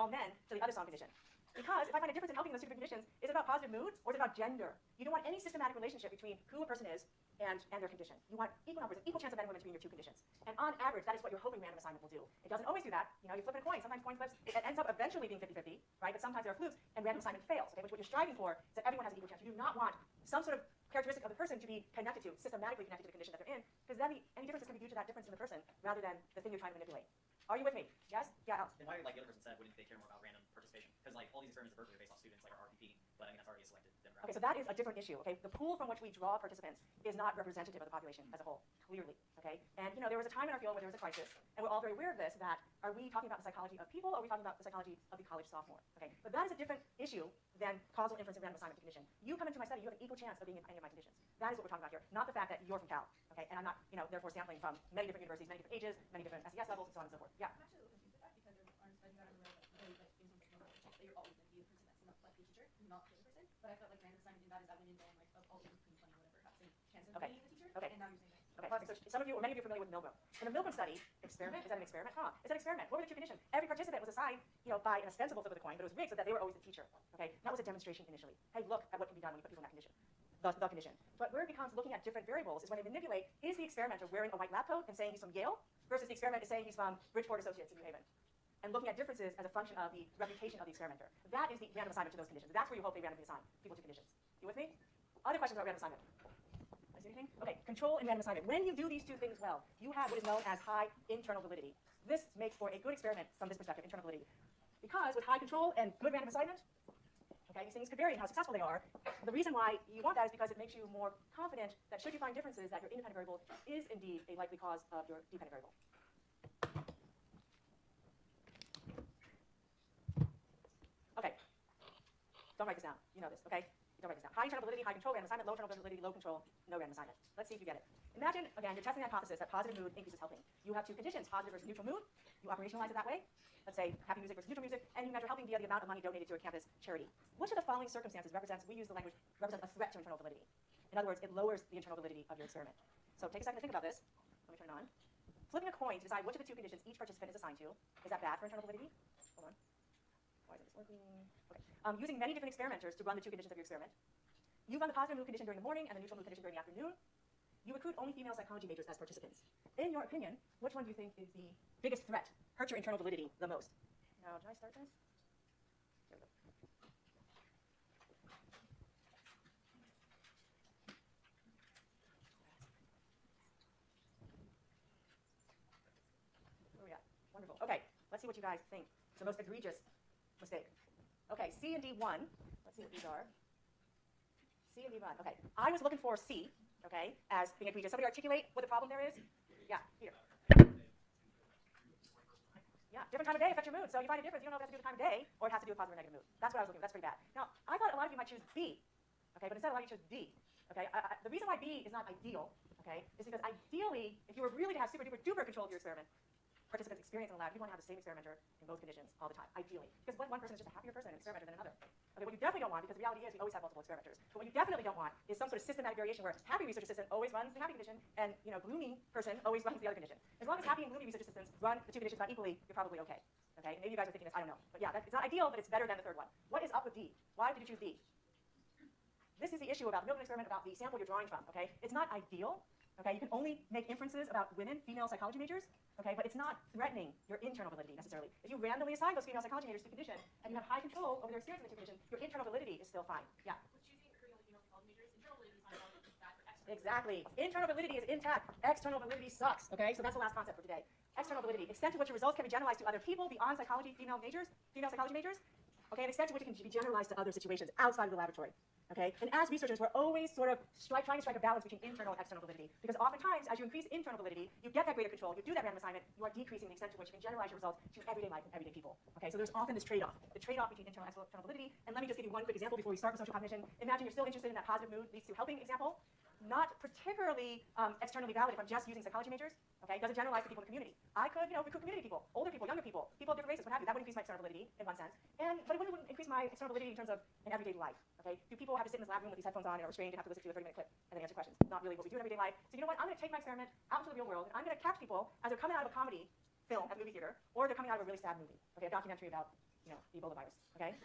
all men to the other strong condition. Because if I find a difference in helping those two different conditions, is it about positive mood or is it about gender? You don't want any systematic relationship between who a person is and their condition. You want equal numbers, equal chance of men and women between your two conditions. And on average, that is what you're hoping random assignment will do. It doesn't always do that. You know, you flip a coin. Sometimes coin flips. It ends up eventually being 50-50, right? But sometimes there are flukes, and random assignment fails. Okay, which what you're striving for is that everyone has an equal chance. You do not want some sort of characteristic of the person to be connected to, systematically connected to the condition that they're in, because then any difference is going to be due to that difference in the person rather than the thing you're trying to manipulate. Are you with me? Yes? Yeah, Alex? And why, like the other person said, wouldn't they care more about random participation? Because like all these experiments at Berkeley are based off students, like our RPP, but I mean that's already a selected demographic. Okay, so that is a different issue. Okay, the pool from which we draw participants is not representative of the population as a whole, clearly. Okay, and you know there was a time in our field where there was a crisis, and we're all very aware of this. That are we talking about the psychology of people, or are we talking about the psychology of the college sophomore? Okay, but that is a different issue than causal inference and random assignment to condition. You come into my study, you have an equal chance of being in any of my conditions. That is what we're talking about here, not the fact that you're from Cal. Okay, and I'm not, you know, therefore sampling from many different universities, many different ages, many different SES levels, and so on and so forth. Yeah. I'm actually a little confused with that because there aren't studies out in the world that really like in terms of that you're always going to be the person that's not like your teacher, not the other person. But I felt like random assignment in that is that went in there and like of all the between 20 or whatever have the same chance of being the teacher. Okay. And now you're saying that. Okay, so some of you, or many of you are familiar with Milgram. In the Milgram study, experiment, is that an experiment? It's an experiment. What were the two conditions? Every participant was assigned, you know, by an ostensible flip of the coin, but it was rigged so that they were always the teacher. Okay, that was a demonstration initially. Hey, look at what can be done when you put people in that condition. The condition. But where it becomes looking at different variables is when they manipulate, is the experimenter wearing a white lab coat and saying he's from Yale, versus the experiment is saying he's from Bridgeport Associates in New Haven. And looking at differences as a function of the reputation of the experimenter. That is the random assignment to those conditions. That's where you hope they randomly assign people to conditions. You with me? Other questions about random assignment? I see anything? Okay, control and random assignment. When you do these two things well, you have what is known as high internal validity. This makes for a good experiment from this perspective, internal validity. Because with high control and good random assignment, okay, these things could vary in how successful they are. The reason why you want that is because it makes you more confident that should you find differences, that your independent variable is indeed a likely cause of your dependent variable. Okay, don't write this down. You know this, okay? Don't write this down. High internal validity, high control, random assignment, low internal validity, low control, no random assignment. Let's see if you get it. Imagine, again, you're testing the hypothesis that positive mood increases helping. You have two conditions, positive versus neutral mood. You operationalize it that way. Let's say happy music versus neutral music, and you measure helping via the amount of money donated to a campus charity. Which of the following circumstances represents, we use the language, represents a threat to internal validity? In other words, it lowers the internal validity of your experiment. So take a second to think about this. Let me turn it on. Flipping a coin to decide which of the two conditions each participant is assigned to. Is that bad for internal validity? Hold on. Why isn't this working? Okay. Using many different experimenters to run the two conditions of your experiment. You run the positive mood condition during the morning and the neutral mood condition during the afternoon. You recruit only female psychology majors as participants. In your opinion, which one do you think is the biggest threat, hurt your internal validity the most? Now, did I start this? There we go. Where are we at? Wonderful. Okay, let's see what you guys think. It's the most egregious mistake. Okay, C and D1. Let's see what these are. C and D1. Okay, I was looking for C, okay, as being egregious. Somebody articulate what the problem there is? Yeah, Peter. Yeah, different time of day affects your mood. So you find a difference. You don't know if it has to do with the time of day or it has to do with positive or negative mood. That's what I was looking for. That's pretty bad. Now, I thought a lot of you might choose B, okay, but instead a lot of you chose D. Okay, the reason why B is not ideal, okay, is because ideally, if you were really to have super duper duper control of your experiment, participants' experience in the lab, you want to have the same experimenter in both conditions all the time, ideally. Because one person is just a happier person and experimenter than another. Okay, what you definitely don't want, because the reality is we always have multiple experimenters, but what you definitely don't want is some sort of systematic variation where happy research assistant always runs the happy condition and, you know, gloomy person always runs the other condition. As long as happy and gloomy research assistants run the two conditions about equally, you're probably okay. Okay, maybe you guys are thinking this, I don't know. But yeah, it's not ideal, but it's better than the third one. What is up with D? Why did you choose D? This is the issue about the Milgram experiment, about the sample you're drawing from, okay? It's not ideal, okay? You can only make inferences about women, female psychology majors, okay? But it's not threatening your internal validity necessarily. If you randomly assign those female psychology majors to condition and you have high control over their experience in the two condition, your internal validity is still fine. Yeah? With choosing recruiting only female psychology majors, internal validity is not bad for external. Exactly. Internal validity is intact. External validity sucks, okay? So that's the last concept for today. External validity, extent to which your results can be generalized to other people beyond psychology, female psychology majors, okay? And extent to which it can be generalized to other situations outside of the laboratory. Okay? And as researchers, we're always sort of trying to strike a balance between internal and external validity. Because oftentimes, as you increase internal validity, you get that greater control, you do that random assignment, you are decreasing the extent to which you can generalize your results to everyday life and everyday people. Okay? So there's often this trade-off, the trade-off between internal and external validity. And let me just give you one quick example before we start with social cognition. Imagine you're still interested in that positive mood leads to helping example. Not particularly externally valid if I'm just using psychology majors. Okay? It doesn't generalize to people in the community. I could, you know, recruit community people, older people, younger people, people of different races, what have you. That would increase my external validity in one sense. But it wouldn't increase my external validity in terms of an everyday life. Okay? Do people have to sit in this lab room with these headphones on and are restrained and have to listen to a 30-minute clip and then answer questions? Not really what we do in everyday life. So you know what? I'm going to take my experiment out into the real world, and I'm going to catch people as they're coming out of a comedy film at the movie theater, or they're coming out of a really sad movie. Okay? A documentary about Ebola virus, okay?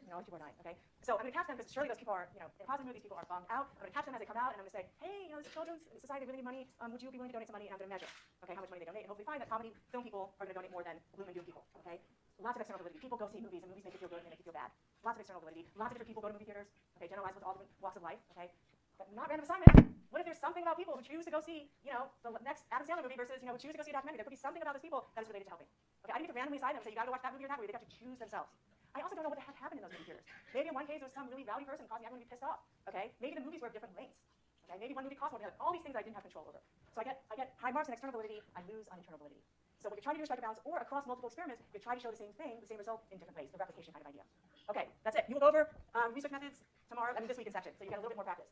All these people are dying, okay? So I'm going to catch them because surely those people are, in a positive mood, these people are bummed out. I'm going to catch them as they come out, and I'm going to say, hey, this children's society, they really need money. Would you be willing to donate some money? And I'm going to measure, okay, how much money they donate, and hopefully find that comedy film people are going to donate more than gloom and doom people, okay? Lots of external validity. People go see movies, and movies make you feel good and they make you feel bad. Lots of external validity. Lots of different people go to movie theaters, okay, generalized with all different walks of life, okay? But not random assignment. What if there's something about people who choose to go see, the next Adam Sandler movie versus, who choose to go see a documentary? There could be something about those people that is related to helping. Okay, I didn't get to randomly assign them and say, you gotta go watch that movie or that movie. They have to choose themselves. I also don't know what the heck happened in those movie theaters. Maybe in one case there was some really rowdy person causing everyone to be pissed off. Okay, maybe the movies were of different lengths. Okay, maybe one movie cost more than the other. All these things I didn't have control over. So I get high marks in external validity. I lose on internal validity. So what you're trying to do is strike a balance, or across multiple experiments, you try to show the same thing, the same result in different ways. The replication kind of idea. Okay, that's it. You will go over research methods tomorrow. This week in section, so you got a little bit more practice.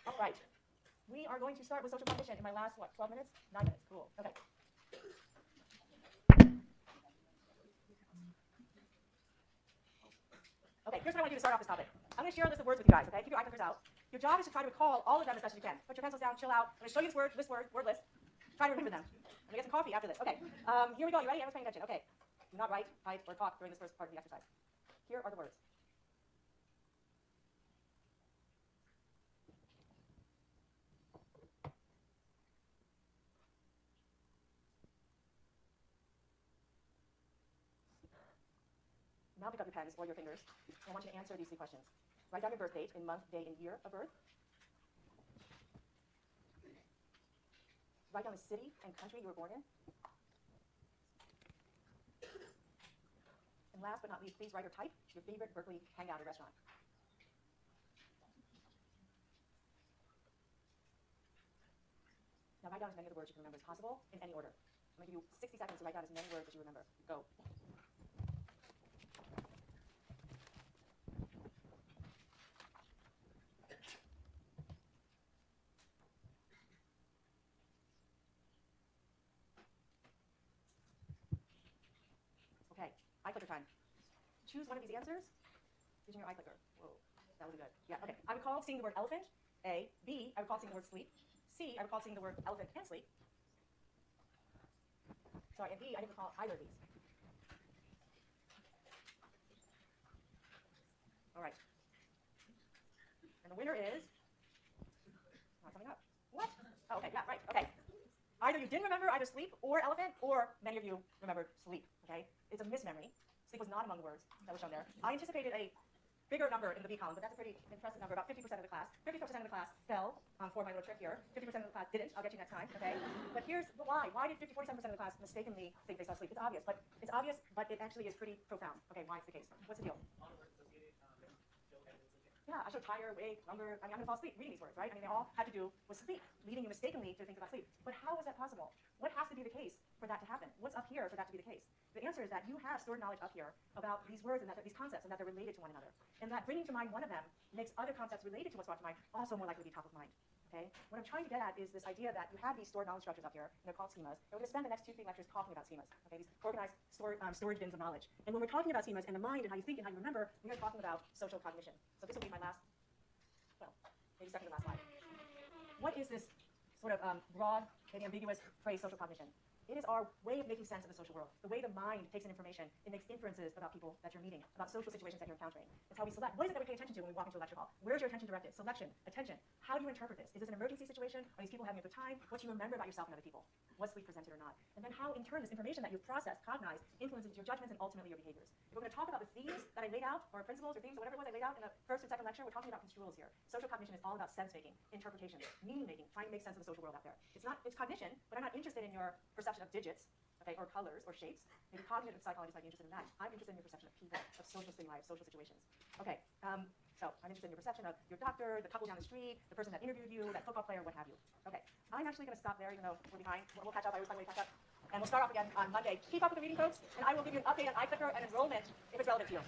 All right. We are going to start with social cognition in my last, 12 minutes? 9 minutes, cool, okay. Okay, here's what I want to do to start off this topic. I'm going to share a list of words with you guys, okay? Keep your eye clickers out. Your job is to try to recall all of them as best as you can. Put your pencils down, chill out. I'm going to show you this word list. Try to remember them. I'm going to get some coffee after this. Okay, here we go. You ready? Everyone's paying attention. Okay. Do not write, type, or talk during this first part of the exercise. Here are the words. Now pick up your pens or your fingers, and I want you to answer these 3 questions. Write down your birth date in month, day, and year of birth. Write down the city and country you were born in. And last but not least, please write or type your favorite Berkeley hangout or restaurant. Now write down as many of the words you can remember as possible in any order. I'm going to give you 60 seconds to write down as many words as you remember. Go. Eye clicker time. Choose one of these answers using your eye clicker. Whoa, that would be good. Yeah, okay. I would call seeing the word elephant, A. B, I would call seeing the word sleep. C, I would call seeing the word elephant and sleep. Sorry, and D, I didn't recall either of these. All right. And the winner is, not coming up. What? Oh, okay, yeah, right, okay. Either you didn't remember either sleep or elephant, or many of you remembered sleep, okay? It's a mismemory. Sleep was not among the words that was shown there. I anticipated a bigger number in the B column, but that's a pretty impressive number. About 50% of the class. 50% of the class fell for my little trick here. 50% of the class didn't. I'll get you next time, okay? But here's the why. Why did 47% of the class mistakenly think they saw sleep? It's obvious, but it actually is pretty profound. Okay, why it's the case? What's the deal? Yeah, I showed tire, wake, lumber. I'm going to fall asleep reading these words, right? They all had to do with sleep, leading you mistakenly to think about sleep. But how is that possible? What has to be the case for that to happen? What's up here for that to be the case? The answer is that you have stored knowledge up here about these words and these concepts, and that they're related to one another. And that bringing to mind one of them makes other concepts related to what's brought to mind also more likely to be top of mind. Okay? What I'm trying to get at is this idea that you have these stored knowledge structures up here, and they're called schemas. And we're going to spend the next 2-3 lectures talking about schemas. Okay? These organized storage bins of knowledge. And when we're talking about schemas and the mind and how you think and how you remember, we are talking about social cognition. So this will be my last, maybe second to last slide. What is this sort of broad, maybe ambiguous phrase, social cognition? It is our way of making sense of the social world. The way the mind takes in information, it makes inferences about people that you're meeting, about social situations that you're encountering. It's how we select. What is it that we pay attention to when we walk into a lecture hall? Where's your attention directed? Selection, attention. How do you interpret this? Is this an emergency situation? Are these people having a good time? What do you remember about yourself and other people? Was sleep presented or not? And then how, in turn, this information that you've processed, cognized, influences your judgments and ultimately your behaviors. If we're going to talk about the themes that I laid out, or principles or themes, or whatever it was I laid out in the first and second lecture, we're talking about construals here. Social cognition is all about sense-making, interpretation, meaning-making, trying to make sense of the social world out there. It's cognition, but I'm not interested in your perception of digits, okay, or colors, or shapes. Maybe cognitive psychologists might be interested in that. I'm interested in your perception of people, of social stimuli, of social situations. Okay, so I'm interested in your perception of your doctor, the couple down the street, the person that interviewed you, that football player, what have you. Okay, I'm actually going to stop there, even though we're behind. We'll catch up. I always find a way to catch up. And we'll start off again on Monday. Keep up with the reading, folks, and I will give you an update on iClicker and enrollment if it's relevant to you.